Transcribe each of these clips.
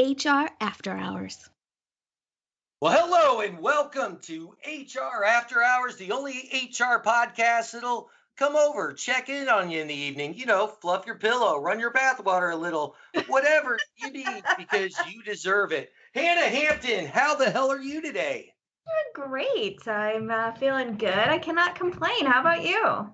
HR After Hours. Well, hello and welcome to HR After Hours, the only HR podcast that'll come over, check in on you in the evening, fluff your pillow, run your bathwater a little, whatever you need because you deserve it. Hannah Hampton, how the hell are you today? Great. I'm feeling good. I cannot complain. How about you?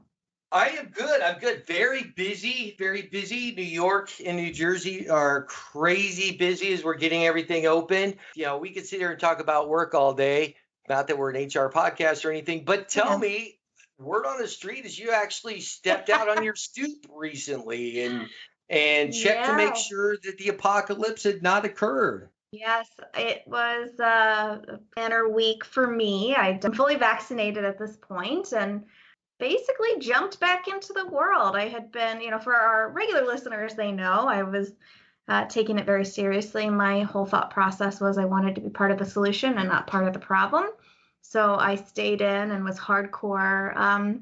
I am good. I'm good. Very busy, very busy. New York and New Jersey are crazy busy as we're getting everything open. We could sit here and talk about work all day. Not that we're an HR podcast or anything, but tell me, word on the street is you actually stepped out on your stoop recently and checked to make sure that the apocalypse had not occurred. Yes, it was a banner week for me. I'm fully vaccinated at this point and basically jumped back into the world. I had been, for our regular listeners, they know I was taking it very seriously. My whole thought process was I wanted to be part of the solution and not part of the problem. So I stayed in and was hardcore,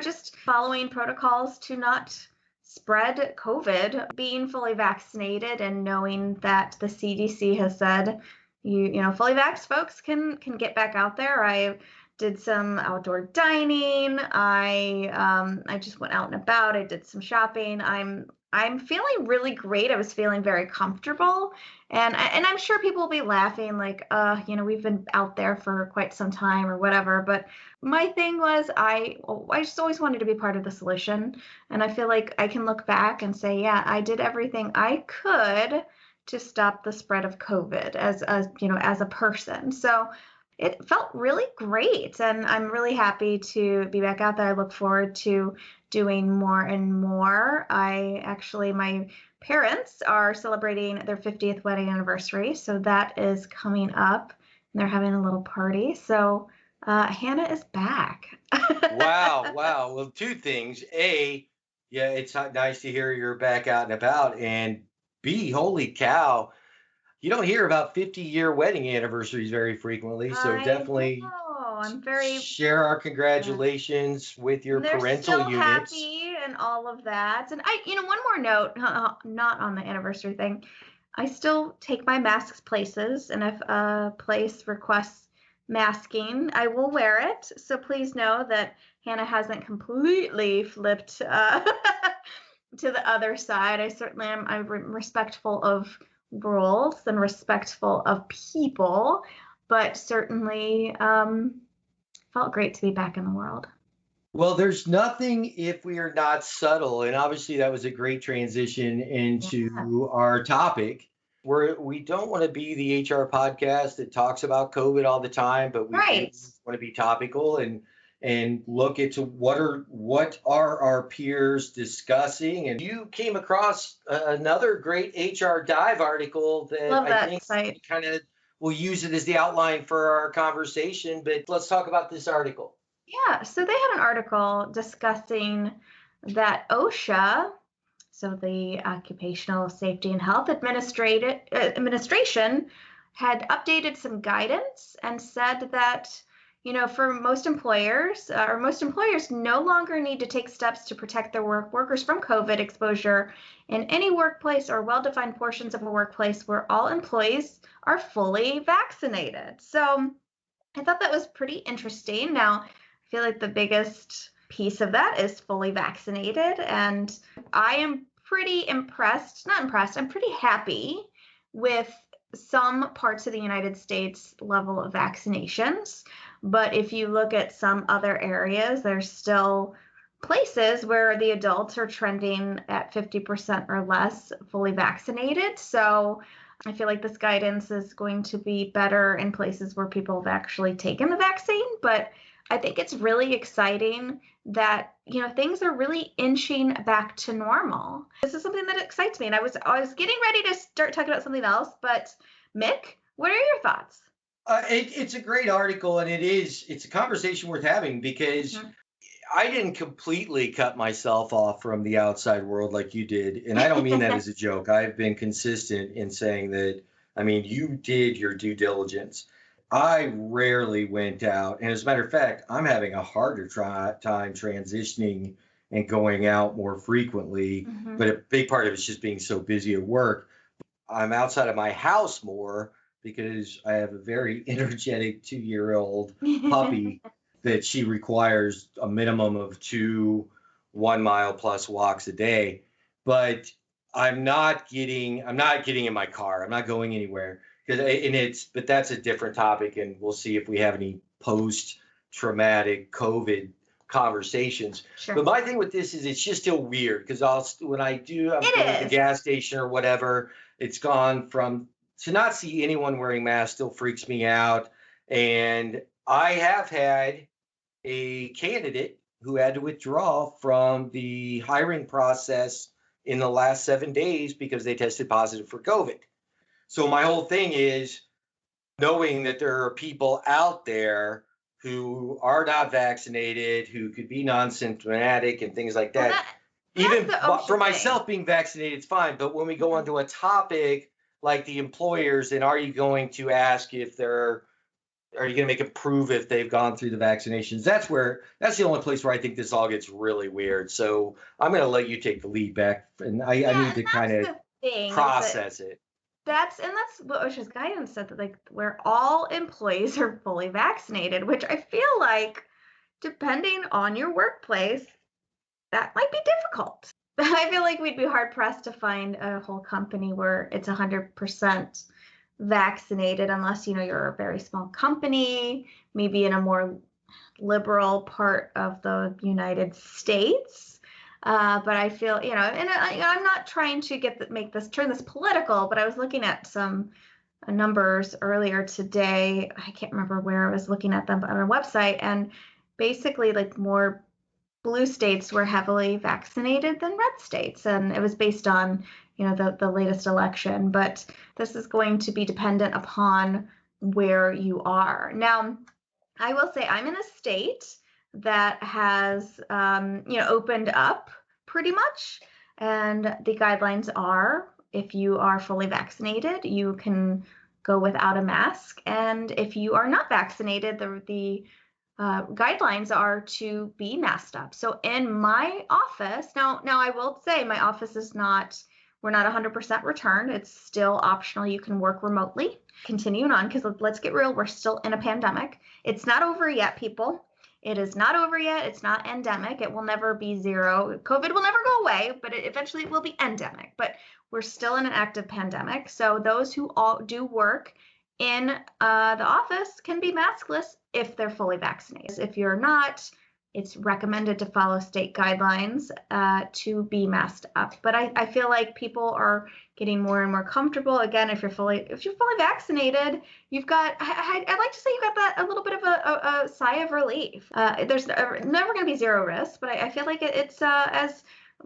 just following protocols to not spread COVID, being fully vaccinated and knowing that the CDC has said, fully vaxxed folks can get back out there. I did some outdoor dining. I just went out and about. I did some shopping. I'm feeling really great. I was feeling very comfortable, and I'm sure people will be laughing like, we've been out there for quite some time or whatever. But my thing was, I just always wanted to be part of the solution, and I feel like I can look back and say, yeah, I did everything I could to stop the spread of COVID as a person. So it felt really great, and I'm really happy to be back out there. I look forward to doing more and more. My parents are celebrating their 50th wedding anniversary, so that is coming up, and they're having a little party. So Hannah is back. Wow. Well, two things. A, yeah, it's nice to hear you're back out and about, and B, holy cow. You don't hear about 50-year wedding anniversaries very frequently, so definitely I'm very share our congratulations with your parental units. Happy and all of that. And one more note, not on the anniversary thing. I still take my masks places, and if a place requests masking, I will wear it. So please know that Hannah hasn't completely flipped to the other side. I certainly am. I'm respectful of rules and respectful of people, but certainly felt great to be back in the world. Well, there's nothing if we are not subtle, and obviously that was a great transition into our topic, where we don't want to be the HR podcast that talks about COVID all the time, but we want to be topical and look into what are our peers discussing. And you came across another great HR Dive article that I think kind of we'll use it as the outline for our conversation, but let's talk about this article. Yeah, so they had an article discussing that OSHA, so the Occupational Safety and Health Administration, had updated some guidance and said that for most employers no longer need to take steps to protect their workers from COVID exposure in any workplace or well-defined portions of a workplace where all employees are fully vaccinated. So I thought that was pretty interesting. Now, I feel like the biggest piece of that is fully vaccinated, and I am pretty I'm pretty happy with some parts of the United States level of vaccinations. But if you look at some other areas, there's still places where the adults are trending at 50% or less fully vaccinated. So I feel like this guidance is going to be better in places where people have actually taken the vaccine. But I think it's really exciting that, things are really inching back to normal. This is something that excites me. And I was getting ready to start talking about something else, but Mick, what are your thoughts? It's a great article, and it's a conversation worth having because I didn't completely cut myself off from the outside world like you did. And I don't mean that as a joke. I've been consistent in saying that, you did your due diligence. I rarely went out. And as a matter of fact, I'm having a harder time transitioning and going out more frequently. But a big part of it's just being so busy at work. I'm outside of my house more because I have a very energetic 2-year-old puppy that she requires a minimum of 2 1 mile plus walks a day. But I'm not getting in my car. I'm not going anywhere but that's a different topic, and we'll see if we have any post-traumatic COVID conversations. Sure. But my thing with this is it's just still weird because I'm going to the gas station or whatever. It's gone from to not see anyone wearing masks still freaks me out. And I have had a candidate who had to withdraw from the hiring process in the last 7 days because they tested positive for COVID. So my whole thing is knowing that there are people out there who are not vaccinated, who could be non-symptomatic and things like that. Even for myself, being vaccinated is fine. But when we go onto a topic like the employers, then are you going to ask are you going to make them prove if they've gone through the vaccinations? That's the only place where I think this all gets really weird. So I'm going to let you take the lead back, and I need to kind of process it. That's what OSHA's guidance said, that like where all employees are fully vaccinated, which I feel like, depending on your workplace, that might be difficult. I feel like we'd be hard pressed to find a whole company where it's 100% vaccinated, unless you're a very small company, maybe in a more liberal part of the United States. But I feel, and I'm not trying to turn this political, but I was looking at some numbers earlier today. I can't remember where I was looking at them, but on a website, and basically like more blue states were heavily vaccinated than red states. And it was based on, the latest election, but this is going to be dependent upon where you are. Now, I will say I'm in a state that has, opened up pretty much. And the guidelines are, if you are fully vaccinated, you can go without a mask. And if you are not vaccinated, the guidelines are to be masked up. So in my office, now I will say my office we're not 100% returned. It's still optional. You can work remotely. Continuing on, because let's get real, we're still in a pandemic. It's not over yet, people. It is not over yet. It's not endemic. It will never be zero. COVID will never go away, but eventually it will be endemic. But we're still in an active pandemic. So those who all do work in the office can be maskless if they're fully vaccinated. If you're not, it's recommended to follow state guidelines to be masked up. But I feel like people are getting more and more comfortable. Again, if you're fully vaccinated, you've got, I'd like to say you got that a little bit of a sigh of relief. There's never going to be zero risk, but I feel like it's as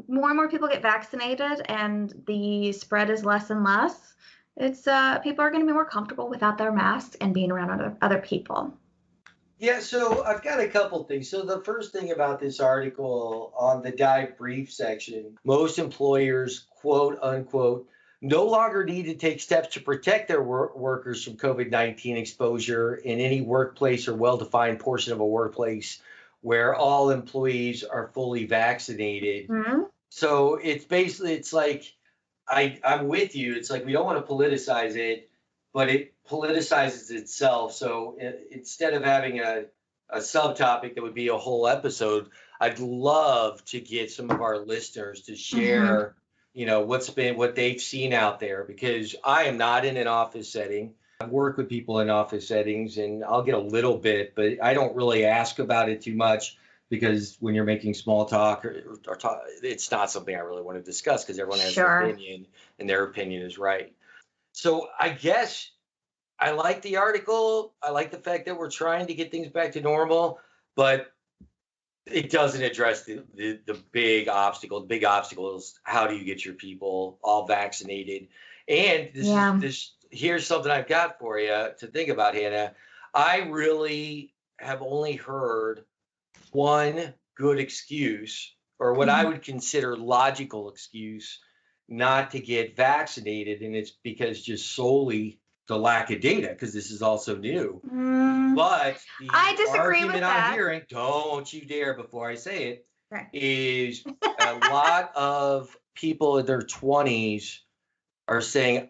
more and more people get vaccinated and the spread is less and less, it's people are going to be more comfortable without their masks and being around other people. Yeah, so I've got a couple things. So the first thing about this article on the dive brief section, most employers, quote unquote, no longer need to take steps to protect their workers from COVID-19 exposure in any workplace or well-defined portion of a workplace where all employees are fully vaccinated. Mm-hmm. So it's like, I'm with you. It's like we don't want to politicize it, but it politicizes itself. So instead of having a subtopic that would be a whole episode, I'd love to get some of our listeners to share, what they've seen out there, because I am not in an office setting. I work with people in office settings, and I'll get a little bit, but I don't really ask about it too much, because when you're making small talk or talk, it's not something I really want to discuss, because everyone has an opinion, and their opinion is right. So I guess I like the article. I like the fact that we're trying to get things back to normal, but it doesn't address the big obstacle. The big obstacle is, how do you get your people all vaccinated? And here's something I've got for you to think about, Hannah. I really have only heard one good excuse, or what I would consider logical excuse, not to get vaccinated, and it's because just solely the lack of data, because this is also new. But the I disagree argument with that. I'm hearing, don't you dare before I say it, is a lot of people in their 20s are saying,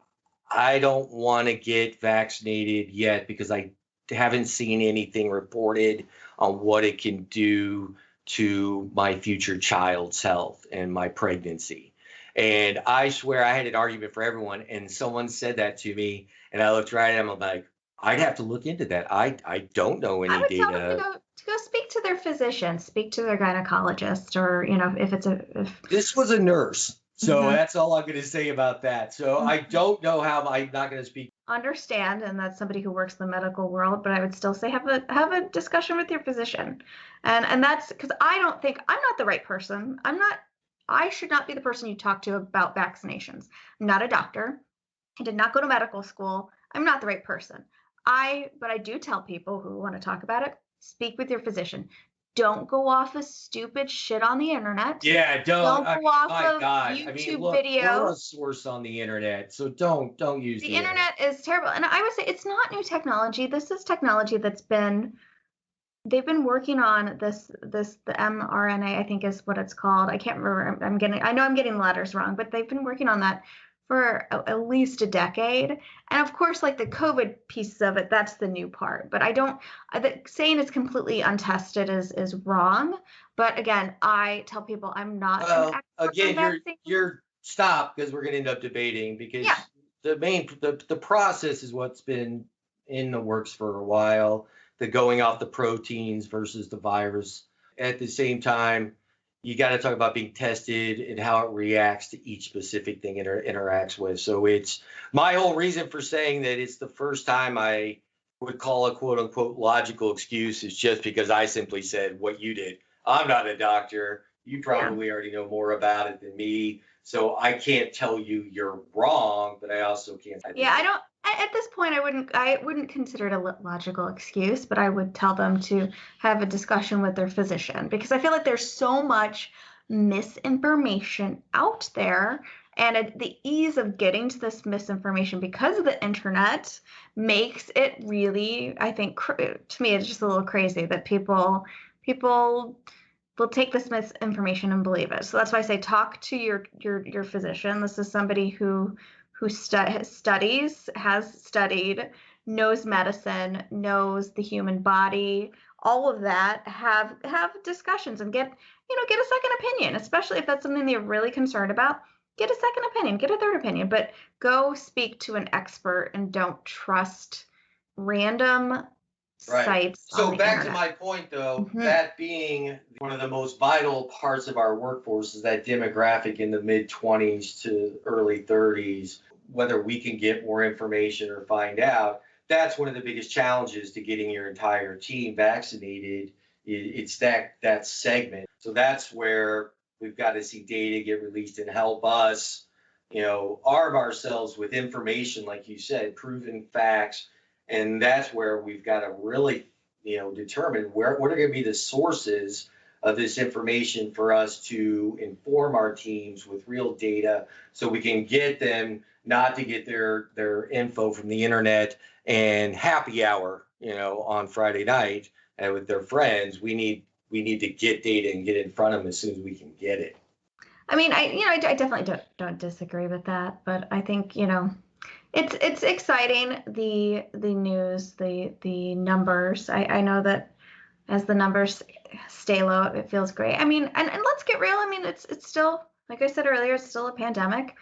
I don't want to get vaccinated yet because I haven't seen anything reported on what it can do to my future child's health and my pregnancy. And I swear I had an argument for everyone, and someone said that to me, and I looked right at him. I'm like, I'd have to look into that. I don't know I any would tell them data. to go speak to their physician, speak to their gynecologist, or if it's if. This was a nurse. So Mhm. that's all I'm going to say about that. So I don't know how. I'm not going to speak. Understand, and that's somebody who works in the medical world, but I would still say have a discussion with your physician. And that's because I don't think I'm not the right person. I should not be the person you talk to about vaccinations. I'm not a doctor. I did not go to medical school. I'm not the right person. But I do tell people who want to talk about it, speak with your physician. Don't go off of stupid shit on the internet. Yeah, don't. Don't I go mean, off my of God. I mean, YouTube look, we're a videos. source on the internet, so don't use The the internet. internet is terrible. And I would say it's not new technology. This is technology they've been working on the mRNA, I think is what it's called. I can't remember. I know I'm getting the letters wrong, but they've been working on that for at least a decade. And of course, like the COVID pieces of it, that's the new part. But saying it's completely untested is wrong. But again, I tell people I'm not an Well, expert on again, vaccines. you're stop because we're going to end up debating Yeah. because the process is what's been in the works for a while. The going off the proteins versus the virus. At the same time, you got to talk about being tested and how it reacts to each specific thing it interacts with. So it's my whole reason for saying that it's the first time I would call a quote unquote logical excuse is just because I simply said what you did. I'm not a doctor. You Yeah. probably already know more about it than me. So I can't tell you you're wrong, but I also can't. Yeah, I don't. At this point, I wouldn't consider it a logical excuse, but I would tell them to have a discussion with their physician because I feel like there's so much misinformation out there, and the ease of getting to this misinformation because of the internet makes it really, I think, to me, it's just a little crazy that people will take this misinformation and believe it. So that's why I say talk to your physician. This is somebody who studies, has studied, knows medicine, knows the human body, all of that. Have discussions and get a second opinion, especially if that's something that you're really concerned about. Get a second opinion, get a third opinion, but go speak to an expert and don't trust random Right. sites on So the back to internet. my point, though, Mhm. that being one of the most vital parts of our workforce is that demographic in the mid 20s to early 30s, whether we can get more information or find out. That's one of the biggest challenges to getting your entire team vaccinated. It's that segment. So that's where we've got to see data get released and help us, arm ourselves with information, like you said, proven facts, and that's where we've got to really determine what are going to be the sources of this information for us to inform our teams with real data so we can get them not to get their info from the internet and happy hour on Friday night and with their friends. We need to get data and get in front of them as soon as we can get it. I mean, I definitely don't disagree with that, but I think it's exciting, the news, the numbers. I know that as the numbers stay low, it feels great. I mean, and let's get real. I mean, it's still, like I said earlier, it's still a pandemic.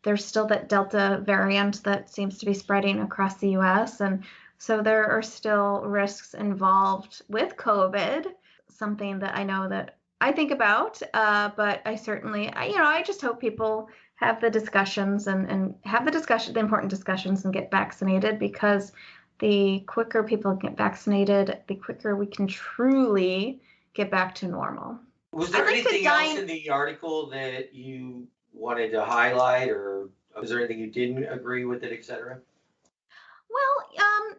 There's still that Delta variant that seems to be spreading across the US, and so there are still risks involved with COVID, something that I know that I think about, but I certainly, I just hope people have the discussions and have the important discussions and get vaccinated because the quicker people get vaccinated, the quicker we can truly get back to normal. Was I there like the anything else in the article that you wanted to highlight, or was there anything you didn't agree with it, etc.? Well,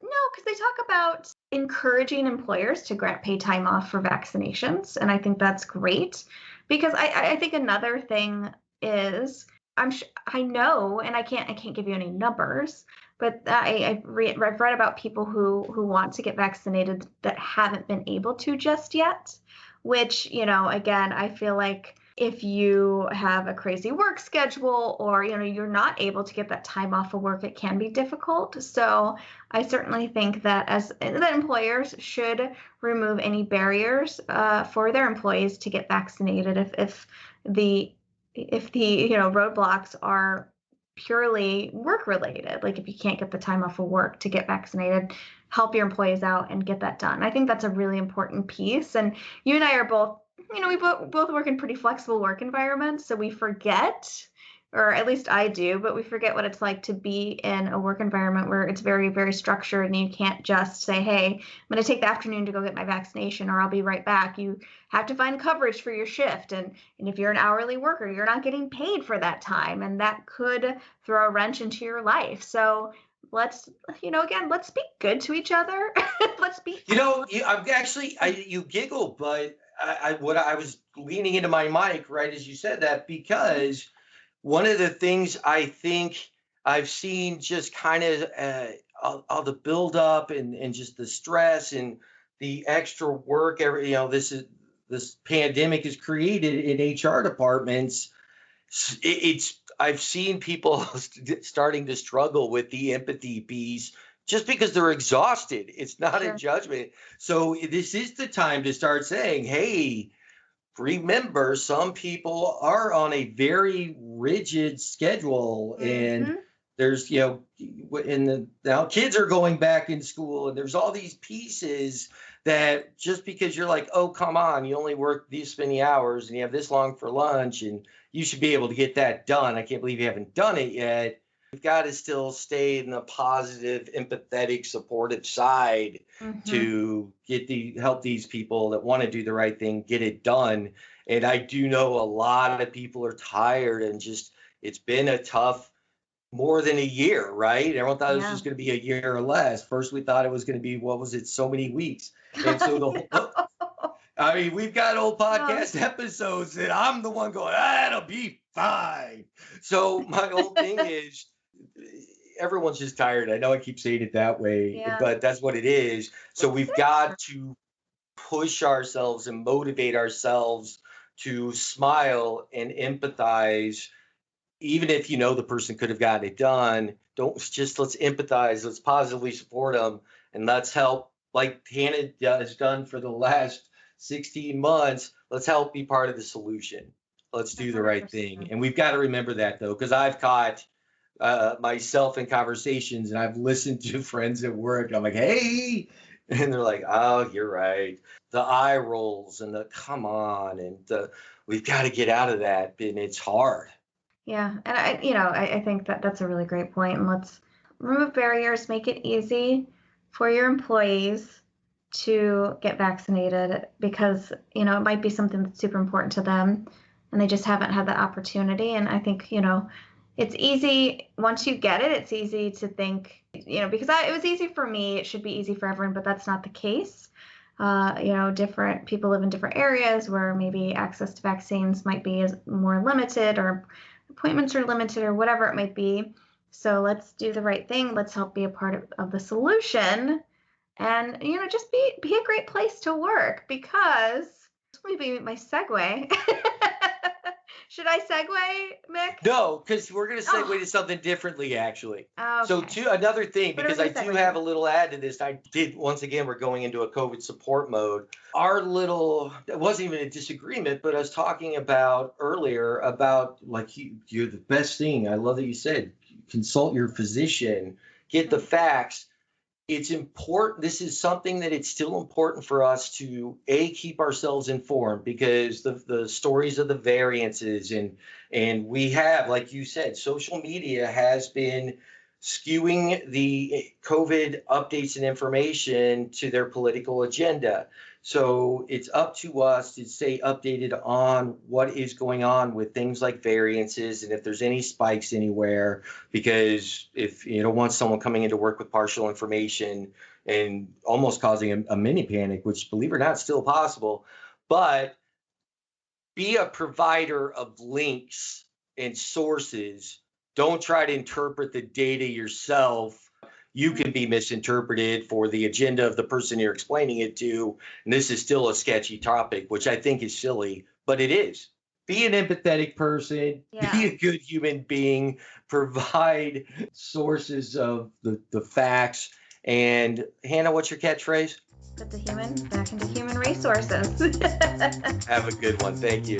no, because they talk about encouraging employers to grant paid time off for vaccinations, and I think that's great. Because I think another thing is I know, and I can't give you any numbers, but I've read about people who want to get vaccinated that haven't been able to just yet. Which again, I feel like if you have a crazy work schedule or, you're not able to get that time off of work, it can be difficult. So I certainly think that that employers should remove any barriers for their employees to get vaccinated if the roadblocks are purely work related. Like if you can't get the time off of work to get vaccinated, help your employees out and get that done. I think that's a really important piece. And you and I are both, we both work in pretty flexible work environments, so we forget, or at least I do, but we forget what it's like to be in a work environment where it's very, very structured and you can't just say, hey, I'm going to take the afternoon to go get my vaccination or I'll be right back. You have to find coverage for your shift. And if you're an hourly worker, you're not getting paid for that time. And that could throw a wrench into your life. So let's be good to each other. Let's be. You giggle, but I was leaning into my mic right as you said that, because one of the things I think I've seen just kind of all the buildup and just the stress and the extra work this pandemic has created in HR departments. I've seen people starting to struggle with the empathy piece just because they're exhausted. It's not a judgment. So this is the time to start saying, hey, remember, some people are on a very rigid schedule, and there's, now kids are going back in school, and there's all these pieces that just because you're like, oh, come on, you only work these many hours and you have this long for lunch and you should be able to get that done. I can't believe you haven't done it yet. We've got to still stay in the positive, empathetic, supportive side to help these people that want to do the right thing, get it done. And I do know a lot of people are tired and it's been a tough more than a year, right? Everyone thought it was just going to be a year or less. First, we thought it was going to be, so many weeks. And so we've got old podcast episodes that I'm the one going, it'll be fine. So my whole thing is, everyone's just tired. I know I keep saying it that way, but that's what it is. So we've got to push ourselves and motivate ourselves to smile and empathize. Even if the person could have gotten it done, let's empathize, let's positively support them, and let's help, like Hannah has done for the last 16 months. Let's help be part of the solution. Let's do the right thing. And we've got to remember that, though, because I've caught myself in conversations, and I've listened to friends at work. I'm like, hey, and they're like, oh, you're right. The eye rolls and the come on, and we've got to get out of that, and it's hard. Yeah, and I think that's a really great point. And let's remove barriers, make it easy for your employees to get vaccinated, because it might be something that's super important to them and they just haven't had that opportunity. And I think it's easy once you get it. It's easy to think because it was easy for me, it should be easy for everyone, but that's not the case. Different people live in different areas where maybe access to vaccines might be more limited, or appointments are limited, or whatever it might be. So let's do the right thing. Let's help be a part of the solution, and just be a great place to work, because this will be my segue. Should I segue, Mick? No, because we're going to segue to something differently, actually. Okay. So another thing, because I do have a little add to this. Once again, we're going into a COVID support mode. It wasn't even a disagreement, but I was talking about earlier about, like, you're the best thing. I love that you said, consult your physician, get the facts. It's important. This is something that it's still important for us to keep ourselves informed, because the stories of the variances and we have, like you said, social media has been skewing the COVID updates and information to their political agenda. So it's up to us to stay updated on what is going on with things like variances, and if there's any spikes anywhere, because if you don't want someone coming into work with partial information and almost causing a mini panic, which, believe it or not, is still possible. But be a provider of links and sources. Don't try to interpret the data yourself. You can be misinterpreted for the agenda of the person you're explaining it to. And this is still a sketchy topic, which I think is silly, but it is. Be an empathetic person, Yeah. be a good human being, provide sources of the facts. And Hannah, what's your catchphrase? Put the human back into human resources. Have a good one. Thank you.